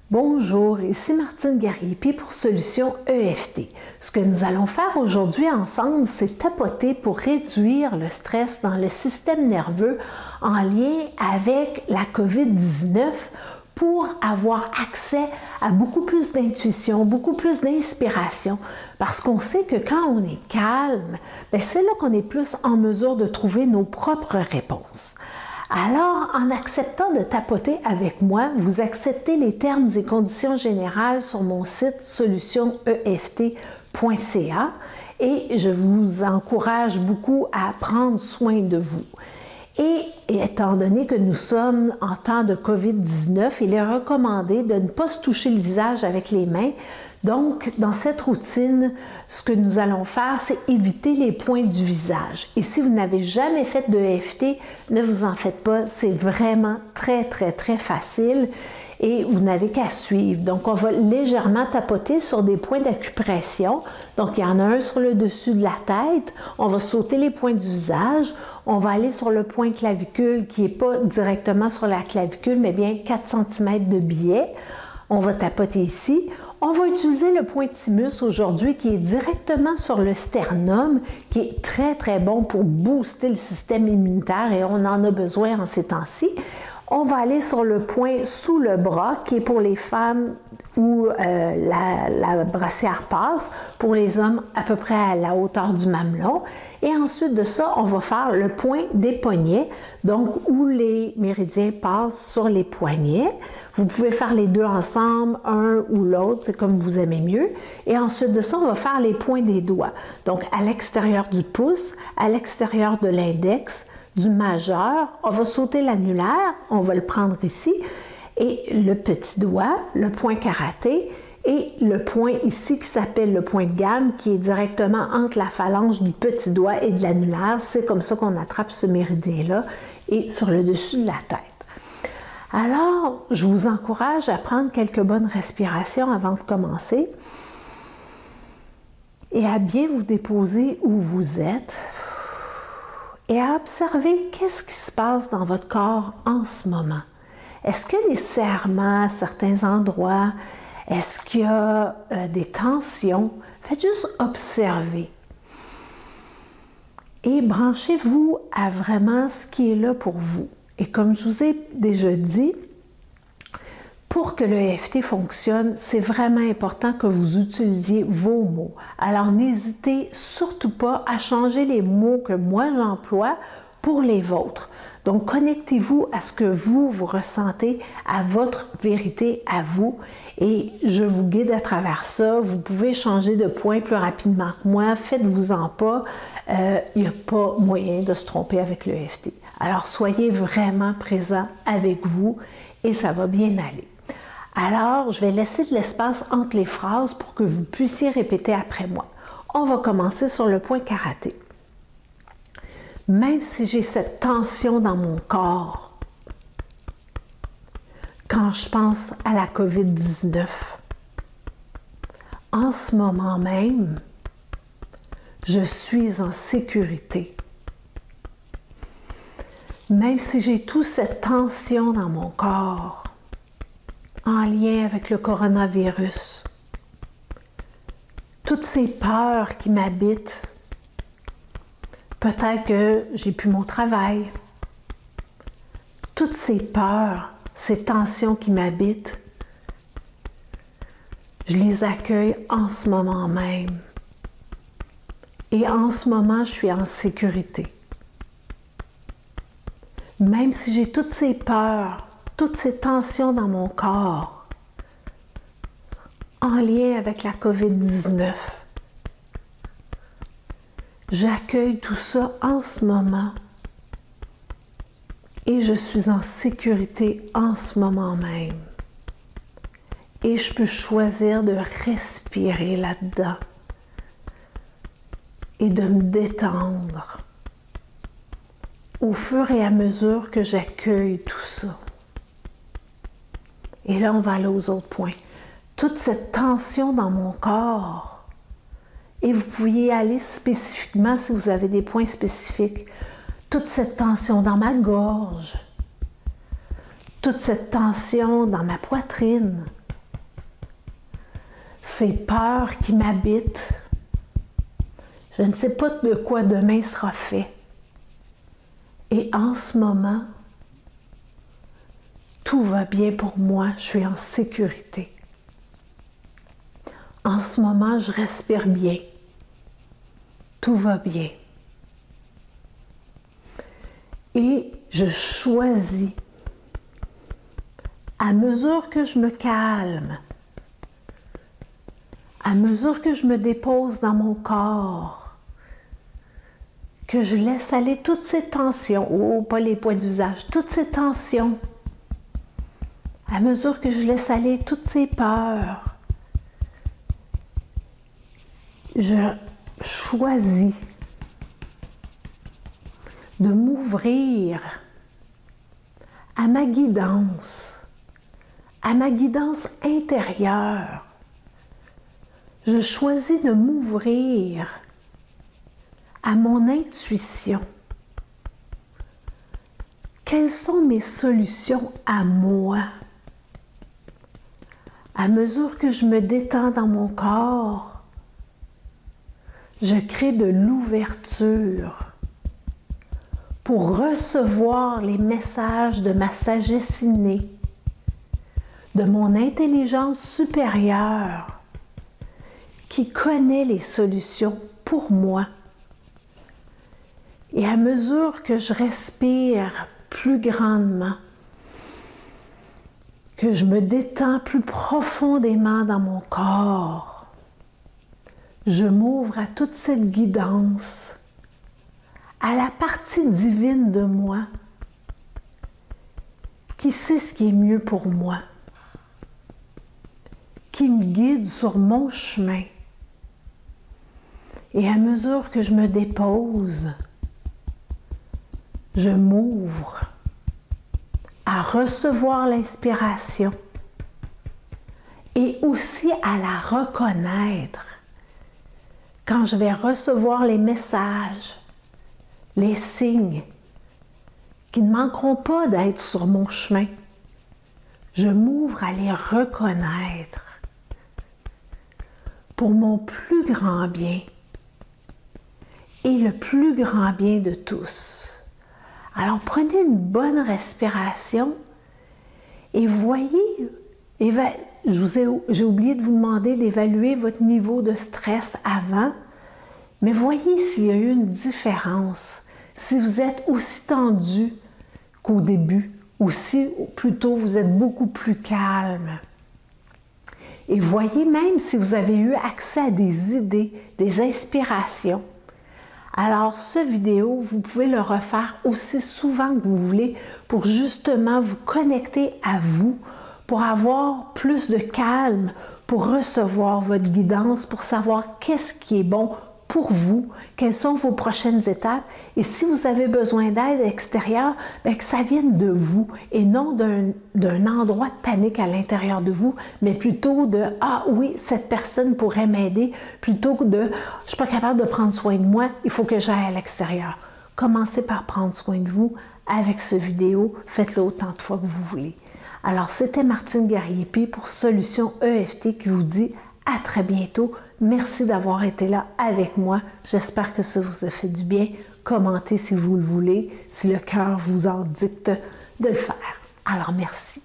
Bonjour, ici Martine Gariepi pour Solutions EFT. Ce que nous allons faire aujourd'hui ensemble, c'est tapoter pour réduire le stress dans le système nerveux en lien avec la COVID-19 pour avoir accès à beaucoup plus d'intuition, beaucoup plus d'inspiration, parce qu'on sait que quand on est calme, c'est là qu'on est plus en mesure de trouver nos propres réponses. Alors, en acceptant de tapoter avec moi, vous acceptez les termes et conditions générales sur mon site solutioneft.ca et je vous encourage beaucoup à prendre soin de vous. Et étant donné que nous sommes en temps de COVID-19, il est recommandé de ne pas se toucher le visage avec les mains. Donc, dans cette routine, ce que nous allons faire, c'est éviter les points du visage. Et si vous n'avez jamais fait de EFT, ne vous en faites pas, c'est vraiment très facile et vous n'avez qu'à suivre. Donc, on va légèrement tapoter sur des points d'acupression. Donc, il y en a un sur le dessus de la tête. On va sauter les points du visage. On va aller sur le point clavicule qui n'est pas directement sur la clavicule, mais bien 4 cm de biais. On va tapoter ici. On va utiliser le point thymus aujourd'hui qui est directement sur le sternum, qui est très bon pour booster le système immunitaire et on en a besoin en ces temps-ci. On va aller sur le point sous le bras qui est pour les femmes où la brassière passe, pour les hommes à peu près à la hauteur du mamelon. Et ensuite de ça, on va faire le point des poignets, donc où les méridiens passent sur les poignets. Vous pouvez faire les deux ensemble, un ou l'autre, c'est comme vous aimez mieux. Et ensuite de ça, on va faire les points des doigts. Donc à l'extérieur du pouce, à l'extérieur de l'index, du majeur, on va sauter l'annulaire, on va le prendre ici, et le petit doigt, le point karaté, et le point ici qui s'appelle le point de gamme, qui est directement entre la phalange du petit doigt et de l'annulaire. C'est comme ça qu'on attrape ce méridien-là, et sur le dessus de la tête. Alors, je vous encourage à prendre quelques bonnes respirations avant de commencer, et à bien vous déposer où vous êtes, et à observer qu'est-ce qui se passe dans votre corps en ce moment. Est-ce qu'il y a des serrements à certains endroits? Est-ce qu'il y a des tensions? Faites juste observer. Et branchez-vous à vraiment ce qui est là pour vous. Et comme je vous ai déjà dit, pour que le EFT fonctionne, c'est vraiment important que vous utilisiez vos mots. Alors n'hésitez surtout pas à changer les mots que moi j'emploie pour les vôtres. Donc connectez-vous à ce que vous ressentez, à votre vérité à vous et je vous guide à travers ça. Vous pouvez changer de point plus rapidement que moi, faites-vous-en pas. Il n'y a pas moyen de se tromper avec le EFT. Alors soyez vraiment présent avec vous et ça va bien aller. Alors, je vais laisser de l'espace entre les phrases pour que vous puissiez répéter après moi. On va commencer sur le point karaté. Même si j'ai cette tension dans mon corps, quand je pense à la COVID-19, en ce moment même, je suis en sécurité. Même si j'ai toute cette tension dans mon corps, en lien avec le coronavirus, toutes ces peurs qui m'habitent, peut-être que j'ai plus mon travail, toutes ces peurs, ces tensions qui m'habitent, je les accueille en ce moment même. Et en ce moment, je suis en sécurité. Même si j'ai toutes ces peurs, toutes ces tensions dans mon corps, en lien avec la COVID-19, j'accueille tout ça en ce moment et je suis en sécurité en ce moment même. Et je peux choisir de respirer là-dedans et de me détendre au fur et à mesure que j'accueille tout ça. Et là, on va aller aux autres points. Toute cette tension dans mon corps Et vous pouvez aller spécifiquement si vous avez des points spécifiques. Toute cette tension dans ma gorge, toute cette tension dans ma poitrine, ces peurs qui m'habitent. Je ne sais pas de quoi demain sera fait. Et en ce moment, tout va bien pour moi, je suis en sécurité. En ce moment, je respire bien. Tout va bien. Et je choisis, à mesure que je me calme, à mesure que je me dépose dans mon corps, que je laisse aller toutes ces tensions, oh, pas les points du visage, toutes ces tensions, à mesure que je laisse aller toutes ces peurs, je choisis de m'ouvrir à ma guidance intérieure. Je choisis de m'ouvrir à mon intuition. Quelles sont mes solutions à moi? À mesure que je me détends dans mon corps, je crée de l'ouverture pour recevoir les messages de ma sagesse innée, de mon intelligence supérieure qui connaît les solutions pour moi. Et à mesure que je respire plus grandement, que je me détends plus profondément dans mon corps, je m'ouvre à toute cette guidance, à la partie divine de moi qui sait ce qui est mieux pour moi, qui me guide sur mon chemin. Et à mesure que je me dépose, je m'ouvre à recevoir l'inspiration et aussi à la reconnaître quand je vais recevoir les messages, les signes qui ne manqueront pas d'être sur mon chemin. Je m'ouvre à les reconnaître pour mon plus grand bien et le plus grand bien de tous. Alors prenez une bonne respiration et voyez, j'ai oublié de vous demander d'évaluer votre niveau de stress avant, mais voyez s'il y a eu une différence, si vous êtes aussi tendu qu'au début, ou si plutôt vous êtes beaucoup plus calme. Et voyez même si vous avez eu accès à des idées, des inspirations. Alors, ce vidéo, vous pouvez le refaire aussi souvent que vous voulez pour justement vous connecter à vous, pour avoir plus de calme, pour recevoir votre guidance, pour savoir qu'est-ce qui est bon pour vous, quelles sont vos prochaines étapes. Et si vous avez besoin d'aide extérieure, bien que ça vienne de vous et non d'un endroit de panique à l'intérieur de vous, mais plutôt de « Ah oui, cette personne pourrait m'aider » plutôt que de « Je ne suis pas capable de prendre soin de moi, il faut que j'aille à l'extérieur ». Commencez par prendre soin de vous avec ce vidéo, faites-le autant de fois que vous voulez. Alors, c'était Martine Gariepi pour Solutions EFT qui vous dit à très bientôt. Merci d'avoir été là avec moi. J'espère que ça vous a fait du bien. Commentez si vous le voulez, si le cœur vous en dicte de le faire. Alors, merci.